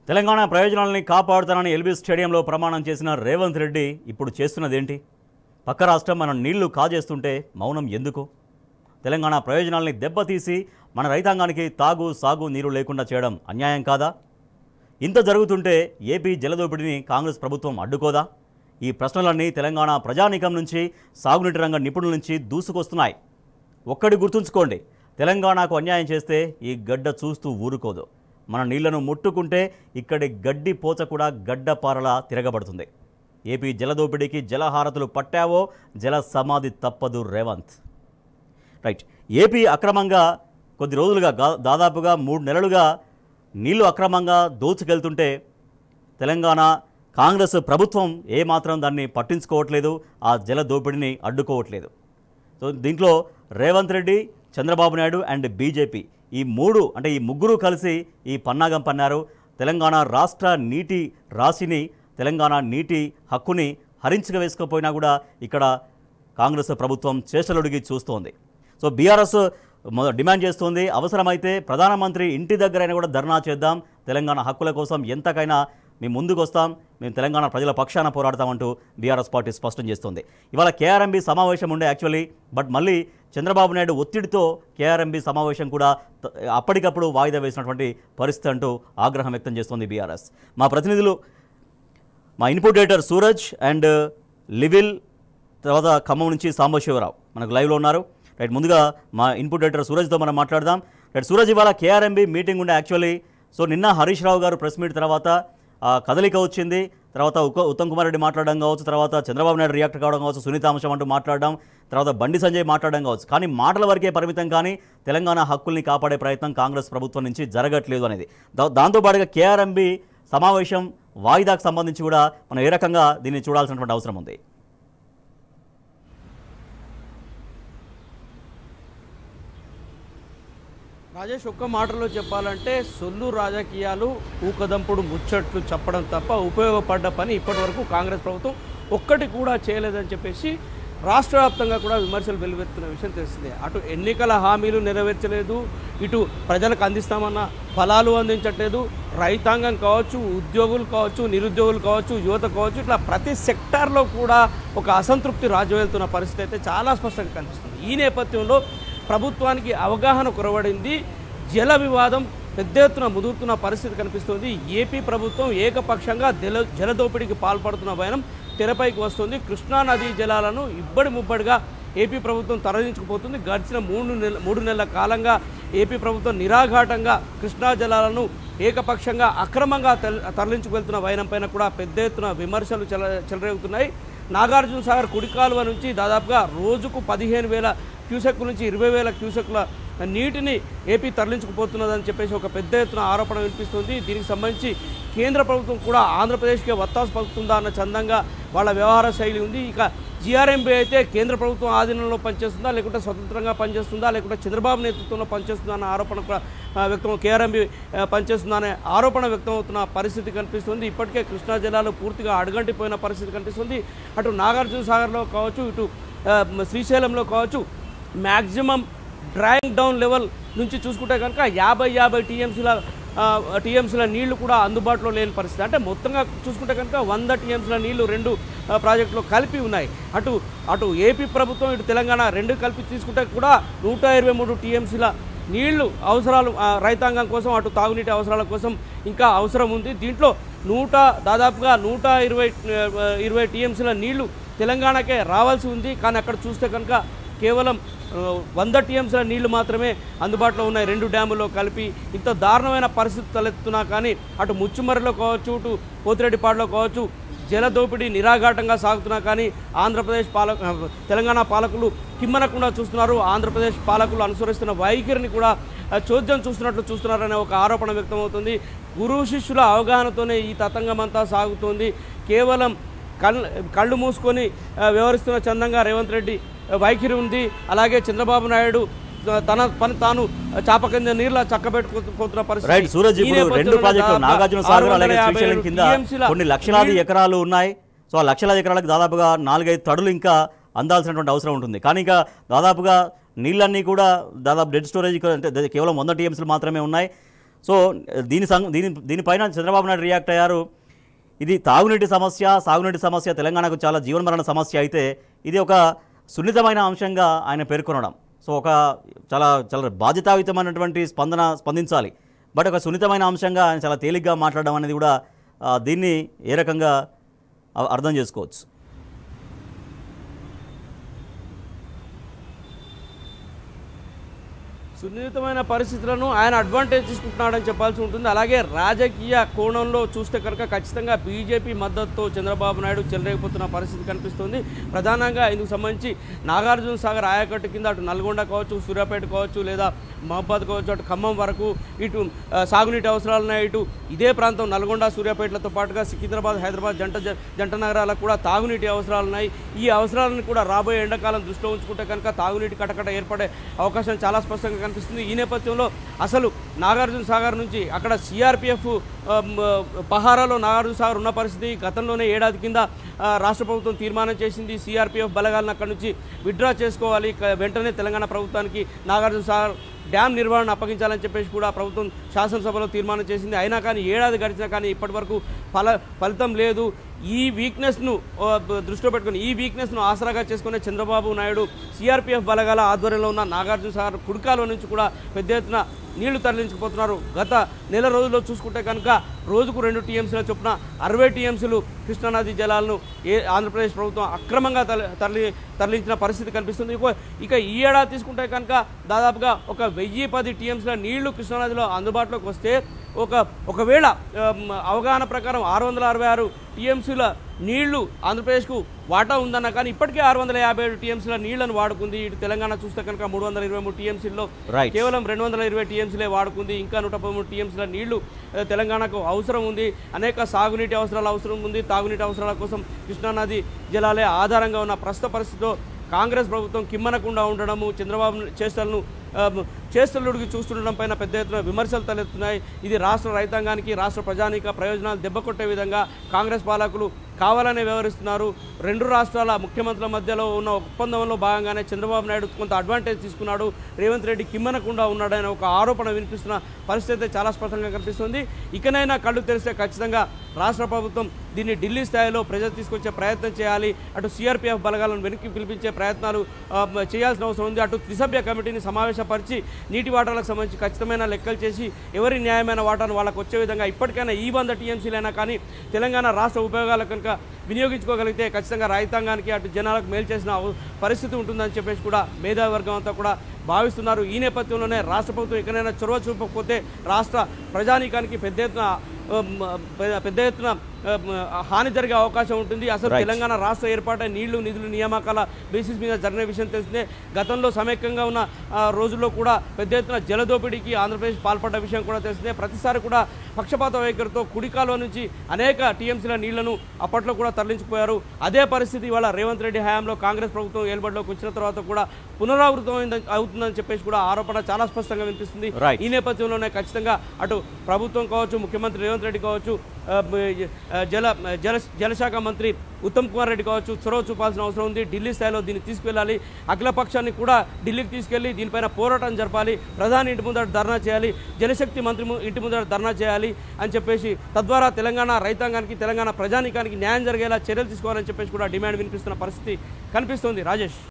తెలంగాణ ప్రయోజనాలని కాపాడుతానని ఎల్బీ స్టేడియంలో ప్రమాణం చేసిన రేవంత్ రెడ్డి ఇప్పుడు చేస్తున్నదేంటి? పక్క రాష్ట్రం మన నీళ్లు కాజేస్తుంటే మౌనం ఎందుకు? తెలంగాణ ప్రయోజనాలని దెబ్బతీసి మన రైతాంగానికి తాగు సాగు నీరు లేకుండా చేయడం అన్యాయం కాదా? ఇంత జరుగుతుంటే ఏపీ జలదోపిడిని కాంగ్రెస్ ప్రభుత్వం అడ్డుకోదా? ఈ ప్రశ్నలన్నీ తెలంగాణ ప్రజానీకం నుంచి, సాగునీటి రంగ నిపుణుల నుంచి దూసుకొస్తున్నాయి. ఒక్కటి గుర్తుంచుకోండి, తెలంగాణకు అన్యాయం చేస్తే ఈ గడ్డ చూస్తూ ఊరుకోదు. మన నీళ్లను ముట్టుకుంటే ఇక్కడి గడ్డి పోచ కూడా గడ్డపారలా తిరగబడుతుంది. ఏపీ జలదోపిడీకి జలహారతులు పట్టావో జల సమాధి తప్పదు రేవంత్. రైట్, ఏపీ అక్రమంగా కొద్ది రోజులుగా దాదాపుగా 3 నెలలుగా నీళ్లు అక్రమంగా దోచుకెళ్తుంటే తెలంగాణ కాంగ్రెస్ ప్రభుత్వం ఏమాత్రం దాన్ని పట్టించుకోవట్లేదు, ఆ జల దోపిడీని అడ్డుకోవట్లేదు. సో దీంట్లో రేవంత్ రెడ్డి, చంద్రబాబు నాయుడు అండ్ బీజేపీ ఈ ముగ్గురు కలిసి ఈ పన్నాగం పన్నారు. తెలంగాణ రాష్ట్ర నీటి రాశిని, తెలంగాణ నీటి హక్కుని హరించుక వేసుకుపోయినా కూడా ఇక్కడ కాంగ్రెస్ ప్రభుత్వం చేష్టలుడిగి చూస్తోంది. సో బీఆర్ఎస్ డిమాండ్ చేస్తోంది, అవసరమైతే ప్రధానమంత్రి ఇంటి దగ్గరైనా కూడా ధర్నా చేద్దాం, తెలంగాణ హక్కుల కోసం ఎంతకైనా మేము ముందుకు వస్తాం, మేము తెలంగాణ ప్రజల పక్షాన పోరాడతామంటూ బీఆర్ఎస్ పార్టీ స్పష్టం చేస్తోంది. ఇవాళ కేఆర్ఎంబీ సమావేశం ఉండే యాక్చువల్లీ, బట్ మళ్ళీ చంద్రబాబు నాయుడు ఒత్తిడితో కేఆర్ఎంబీ సమావేశం కూడా అప్పటికప్పుడు వాయిదా వేసినటువంటి పరిస్థితి అంటూ ఆగ్రహం వ్యక్తం చేస్తోంది బీఆర్ఎస్. మా ప్రతినిధులు, మా ఇన్పుట్ ఎడిటర్ సూరజ్ అండ్ లివిల్, తర్వాత ఖమ్మం నుంచి సాంబశివరావు మనకు లైవ్లో ఉన్నారు. రైట్, ముందుగా మా ఇన్పుట్ ఎడిటర్ సూరజ్తో మనం మాట్లాడదాం. రైట్ సూరజ్, ఇవాళ కేఆర్ఎంబీ మీటింగ్ ఉండే యాక్చువల్లీ. సో నిన్న హరీష్ రావు గారు ప్రెస్ మీట్ తర్వాత కదలిక వచ్చింది, తర్వాత ఉత్తమ్ కుమార్ రెడ్డి మాట్లాడడం కావచ్చు, తర్వాత చంద్రబాబు నాయుడు రియాక్ట్ కావడం కావచ్చు, సునీత అంశం అంటూ మాట్లాడడం, తర్వాత బండి సంజయ్ మాట్లాడడం కావచ్చు. కానీ మాటల వరకే పరిమితం, కానీ తెలంగాణ హక్కుల్ని కాపాడే ప్రయత్నం కాంగ్రెస్ ప్రభుత్వం నుంచి జరగట్లేదు అనేది. దాంతోపాటుగా కేఆర్ఎంబీ సమావేశం వాయిదాకు సంబంధించి కూడా మనం ఏ రకంగా దీన్ని చూడాల్సినటువంటి అవసరం ఉంది? రాజేష్, ఒక్క మాటలో చెప్పాలంటే సొల్లు రాజకీయాలు, ఊకదంపుడు ముచ్చట్లు చెప్పడం తప్ప ఉపయోగపడ్డ పని ఇప్పటి వరకు కాంగ్రెస్ ప్రభుత్వం ఒక్కటి కూడా చేయలేదని చెప్పేసి రాష్ట్ర వ్యాప్తంగా కూడా విమర్శలు వెలువెత్తున్న విషయం తెలిసిందే. అటు ఎన్నికల హామీలు నెరవేర్చలేదు, ఇటు ప్రజలకు అందిస్తామన్న ఫలాలు అందించట్లేదు. రైతాంగం కావచ్చు, ఉద్యోగులు కావచ్చు, నిరుద్యోగులు కావచ్చు, యువత కావచ్చు, ఇట్లా ప్రతి సెక్టార్లో కూడా ఒక అసంతృప్తి రాజ్యమేలుతున్న పరిస్థితి అయితే చాలా స్పష్టంగా కనిపిస్తుంది. ఈ నేపథ్యంలో ప్రభుత్వానికి అవగాహన కొరవడింది, జల వివాదం పెద్ద ఎత్తున ముదురుతున్న పరిస్థితి కనిపిస్తుంది. ఏపీ ప్రభుత్వం ఏకపక్షంగా జలదోపిడీకి పాల్పడుతున్న వైనం తెరపైకి వస్తుంది. కృష్ణా నదీ జలాలను ఇబ్బడి ముబ్బడిగా ఏపీ ప్రభుత్వం తరలించుకుపోతుంది. గడిచిన 3 నెలల కాలంగా ఏపీ ప్రభుత్వం నిరాఘాటంగా కృష్ణా జలాలను ఏకపక్షంగా అక్రమంగా తరలించుకెళ్తున్న వైనం పైన కూడా పెద్ద ఎత్తున విమర్శలు చెలరేగుతున్నాయి. నాగార్జున సాగర్ కుడి కాలువ నుంచి దాదాపుగా రోజుకు 15,000 క్యూసెక్కుల నుంచి 20,000 క్యూసెక్కుల నీటిని ఏపీ తరలించుకుపోతున్నదని చెప్పేసి ఒక పెద్ద ఎత్తున ఆరోపణ వినిపిస్తుంది. దీనికి సంబంధించి కేంద్ర ప్రభుత్వం కూడా ఆంధ్రప్రదేశ్కే వత్తాసు పలుకుతుందా అన్న చందంగా వాళ్ళ వ్యవహార శైలి ఉంది. ఇక జీఆర్ఎంబీ అయితే కేంద్ర ప్రభుత్వం ఆధీనంలో పనిచేస్తుందా, లేకుంటే స్వతంత్రంగా పనిచేస్తుందా, లేకుంటే చంద్రబాబు నేతృత్వంలో పనిచేస్తుందా అన్న ఆరోపణ కూడా కేఆర్ఎంబీ పనిచేస్తుందా అనే ఆరోపణ వ్యక్తమవుతున్న పరిస్థితి కనిపిస్తుంది. ఇప్పటికే కృష్ణా జలాలు పూర్తిగా అడుగంటిపోయిన పరిస్థితి కనిపిస్తుంది. అటు నాగార్జున సాగర్లో కావచ్చు, ఇటు శ్రీశైలంలో కావచ్చు, మ్యాక్సిమం డ్రాయింగ్ డౌన్ లెవెల్ నుంచి చూసుకుంటే కనుక 50 టీఎంసీల నీళ్లు కూడా అందుబాటులో లేని పరిస్థితి. అంటే మొత్తంగా చూసుకుంటే కనుక 100 టీఎంసీల నీళ్లు 2 ప్రాజెక్టులో కలిపి ఉన్నాయి. అటు ఏపీ ప్రభుత్వం, ఇటు తెలంగాణ 2 కలిపి తీసుకుంటే కూడా 123 టీఎంసీల నీళ్లు అవసరాలు రైతాంగం కోసం, అటు తాగునీటి అవసరాల కోసం ఇంకా అవసరం ఉంది. దీంట్లో దాదాపుగా 120 టీఎంసీల నీళ్లు తెలంగాణకే రావాల్సి ఉంది. కానీ అక్కడ చూస్తే కనుక కేవలం 100 టీఎంసీల నీళ్లు మాత్రమే అందుబాటులో ఉన్నాయి 2 డ్యాముల్లో కలిపి. ఇంత దారుణమైన పరిస్థితి తలెత్తున్నా కానీ అటు ముచ్చుమర్రిలో కావచ్చు, ఇటు పోతిరెడ్డిపాడులో కావచ్చు జలదోపిడీ నిరాఘాటంగా సాగుతున్నా కానీ తెలంగాణ పాలకులు కిమ్మనకుండా చూస్తున్నారు. ఆంధ్రప్రదేశ్ పాలకులు అనుసరిస్తున్న వైఖరిని కూడా చోద్యం చూస్తున్నారనే ఒక ఆరోపణ వ్యక్తమవుతుంది. గురువు శిష్యుల అవగాహనతోనే ఈ తతంగమంతా సాగుతోంది. కేవలం కళ్ళు మూసుకొని వ్యవహరిస్తున్న చందంగా రేవంత్ రెడ్డి వైఖరి ఉంది. అలాగే చంద్రబాబు నాయుడు తన పని తాను చాప కింద నీళ్ళ చక్కబెట్టుకుపోతున్న పరిస్థితి. రైట్ సూరజ్, ఇప్పుడు 2 ప్రాజెక్టులు నాగార్జున సాగర్ అలాగే శ్రీశైలం కింద కొన్ని లక్షలాది ఎకరాలు ఉన్నాయి. సో ఆ లక్షలాది ఎకరాలకు దాదాపుగా 4-5 తడులు ఇంకా అందాల్సినటువంటి అవసరం ఉంటుంది. కానీ ఇంకా దాదాపుగా నీళ్ళన్నీ కూడా దాదాపు డెడ్ స్టోరేజ్ అంటే కేవలం 100 టీఎంసీలు మాత్రమే ఉన్నాయి. సో దీనిపైన చంద్రబాబు నాయుడు రియాక్ట్ అయ్యారు. ఇది తాగునీటి సమస్య, సాగునీటి సమస్య తెలంగాణకు చాలా జీవనమరణ సమస్య అయితే ఇది ఒక సున్నితమైన అంశంగా ఆయన పేర్కొనడం. సో ఒక చాలా చాలా బాధ్యతాయుతమైనటువంటి స్పందించాలి. బట్ ఒక సున్నితమైన అంశంగా ఆయన చాలా తేలిగ్గా మాట్లాడడం అనేది కూడా దీన్ని ఏ రకంగా అర్థం చేసుకోవచ్చు? సున్నితమైన పరిస్థితులను ఆయన అడ్వాంటేజ్ తీసుకుంటున్నాడని చెప్పాల్సి ఉంటుంది. అలాగే రాజకీయ కోణంలో చూస్తే కనుక ఖచ్చితంగా బీజేపీ మద్దతుతో చంద్రబాబు నాయుడు చెలరేగిపోతున్న పరిస్థితి కనిపిస్తుంది. ప్రధానంగా ఇందుకు సంబంధించి నాగార్జున సాగర్ ఆయకట్టు కింద అటు నల్గొండ కావచ్చు, సూర్యాపేట కావచ్చు, లేదా మహబాద్ కావచ్చు, అటు ఖమ్మం వరకు ఇటు సాగునీటి అవసరాలున్నాయి. ఇటు ఇదే ప్రాంతం నల్గొండ, సూర్యాపేటలతో పాటుగా సికింద్రాబాద్, హైదరాబాద్ జంట నగరాలకు కూడా తాగునీటి అవసరాలున్నాయి. ఈ అవసరాలను కూడా రాబోయే ఎండాకాలం దృష్టిలో ఉంచుకుంటే కనుక తాగునీటి కటకట ఏర్పడే అవకాశం చాలా స్పష్టంగా కనిపిస్తుంది. ఈ నేపథ్యంలో అసలు నాగార్జున సాగర్ నుంచి అక్కడ సిఆర్పిఎఫ్ పహారాలో నాగార్జున సాగర్ ఉన్న పరిస్థితి గతంలోనే ఏడాది కింద రాష్ట్ర ప్రభుత్వం తీర్మానం చేసింది. సిఆర్పిఎఫ్ బలగాలను అక్కడి నుంచి విత్డ్రా చేసుకోవాలి, వెంటనే తెలంగాణ ప్రభుత్వానికి నాగార్జున సాగర్ డ్యామ్ నిర్వహణ అప్పగించాలని చెప్పేసి కూడా ప్రభుత్వం శాసనసభలో తీర్మానం చేసింది. అయినా కానీ ఏడాది గడిచినా కానీ ఇప్పటి వరకు ఫలితం లేదు. ఈ వీక్నెస్ను దృష్టిలో పెట్టుకుని ఈ వీక్నెస్ను ఆసరాగా చేసుకునే చంద్రబాబు నాయుడు సిఆర్పిఎఫ్ బలగాల ఆధ్వర్యంలో ఉన్న నాగార్జున సాగర్ కుడికాలువ నుంచి కూడా పెద్ద ఎత్తున నీళ్లు తరలించుకుపోతున్నారు. గత నెల రోజుల్లో చూసుకుంటే కనుక రోజుకు 2 టీఎంసీల చొప్పున 60 టీఎంసీలు కృష్ణానది జలాలను ఆంధ్రప్రదేశ్ ప్రభుత్వం అక్రమంగా తరలించిన పరిస్థితి కనిపిస్తుంది. ఇక ఈ ఏడాది తీసుకుంటే కనుక దాదాపుగా ఒక 1010 టీఎంసీల నీళ్లు కృష్ణానదిలో అందుబాటులోకి వస్తే ఒకవేళ అవగాహన ప్రకారం 666 టీఎంసీల నీళ్లు ఆంధ్రప్రదేశ్కు వాటా ఉందన్న కానీ ఇప్పటికే 657 టీఎంసీల నీళ్లను వాడుకుంది. ఇటు తెలంగాణ చూస్తే కనుక 323 టీఎంసీల్లో కేవలం 220 టీఎంసీలే వాడుకుంది. ఇంకా 113 టీఎంసీల నీళ్లు తెలంగాణకు అవసరం ఉంది. అనేక సాగునీటి అవసరాల అవసరం ఉంది. తాగునీటి అవసరాల కోసం కృష్ణానది జలాలే ఆధారంగా ఉన్న ప్రస్తుత పరిస్థితిలో కాంగ్రెస్ ప్రభుత్వం కిమ్మనకుండా ఉండడము, చంద్రబాబు చేష్టలుడికి చూస్తుండడం పైన పెద్ద ఎత్తున విమర్శలు తలెత్తున్నాయి. ఇది రాష్ట్ర రైతాంగానికి, రాష్ట్ర ప్రజానీక ప్రయోజనాలు దెబ్బకొట్టే విధంగా కాంగ్రెస్ పాలకులు కావాలనే వ్యవహరిస్తున్నారు. 2 రాష్ట్రాల ముఖ్యమంత్రుల మధ్యలో ఉన్న ఒప్పందంలో భాగంగానే చంద్రబాబు నాయుడు కొంత అడ్వాంటేజ్ తీసుకున్నాడు, రేవంత్ రెడ్డి కిమ్మనకుండా ఉన్నాడనే ఒక ఆరోపణ వినిపిస్తున్న పరిస్థితి చాలా స్పష్టంగా కనిపిస్తుంది. ఇకనైనా కళ్ళు తెరిస్తే ఖచ్చితంగా రాష్ట్ర ప్రభుత్వం దీన్ని ఢిల్లీ స్థాయిలో ప్రజలు తీసుకొచ్చే ప్రయత్నం చేయాలి. అటు సిఆర్పిఎఫ్ బలగాలను వెనక్కి పిలిపించే ప్రయత్నాలు చేయాల్సిన అవసరం ఉంది. అటు త్రిసభ్య కమిటీని సమావేశపరిచి నీటి వాటాలకు సంబంధించి ఖచ్చితమైన లెక్కలు చేసి ఎవరి న్యాయమైన వాటాను వాళ్ళకు వచ్చే విధంగా ఇప్పటికైనా ఈ 100 టీఎంసీలైనా కానీ తెలంగాణ రాష్ట్ర ఉపయోగాలకు కనుక వినియోగించుకోగలిగితే ఖచ్చితంగా రైతాంగానికి అటు జనాలకు మేలు చేసిన పరిస్థితి ఉంటుందని చెప్పేసి కూడా మేధావి వర్గం అంతా కూడా భావిస్తున్నారు. ఈ నేపథ్యంలోనే రాష్ట్ర ప్రభుత్వం ఎక్కడైనా చొరవ చూపకపోతే రాష్ట్ర ప్రజానీకానికి పెద్ద ఎత్తున హాని జరిగే అవకాశం ఉంటుంది. అసలు తెలంగాణ రాష్ట్ర ఏర్పాటై నీళ్లు, నిధులు, నియామకాల బేసిస్ మీద జరిగిన విషయం తెలిసిందే. గతంలో సమైక్యంగా ఉన్న రోజుల్లో కూడా పెద్ద ఎత్తున జలదోపిడీకి ఆంధ్రప్రదేశ్ పాల్పడ్డ విషయం కూడా తెలిసిందే. ప్రతిసారి కూడా పక్షపాత వైఖరితో కుడికాలువ నుంచి అనేక టీఎంసీల నీళ్లను అప్పట్లో కూడా తరలించిపోయారు. అదే పరిస్థితి ఇవాళ రేవంత్ రెడ్డి హయాంలో కాంగ్రెస్ ప్రభుత్వం ఏర్పాటులోకి వచ్చిన తర్వాత కూడా పునరావృతం అవుతుందని చెప్పేసి కూడా ఆరోపణ చాలా స్పష్టంగా వినిపిస్తుంది. ఈ నేపథ్యంలోనే ఖచ్చితంగా అటు ప్రభుత్వం కావచ్చు, ముఖ్యమంత్రి రేవంత్ రెడ్డి కావచ్చు, జలశాఖ మంత్రి ఉత్తమ్ కుమార్ రెడ్డి కావచ్చు చొరవ చూపాల్సిన అవసరం ఉంది. ఢిల్లీ స్థాయిలో దీన్ని తీసుకువెళ్ళాలి. అఖిలపక్షాన్ని కూడా ఢిల్లీకి తీసుకెళ్లి దీనిపైన పోరాటం జరపాలి. ప్రధాని ఇంటి ముందర ధర్నా చేయాలి, జలశక్తి మంత్రి ఇంటి ముందర ధర్నా చేయాలి అని చెప్పేసి తద్వారా తెలంగాణ రైతాంగానికి, తెలంగాణ ప్రజానీకానికి న్యాయం జరిగేలా చర్యలు తీసుకోవాలని చెప్పేసి కూడా డిమాండ్ వినిపిస్తున్న పరిస్థితి కనిపిస్తుంది. రాజేష్.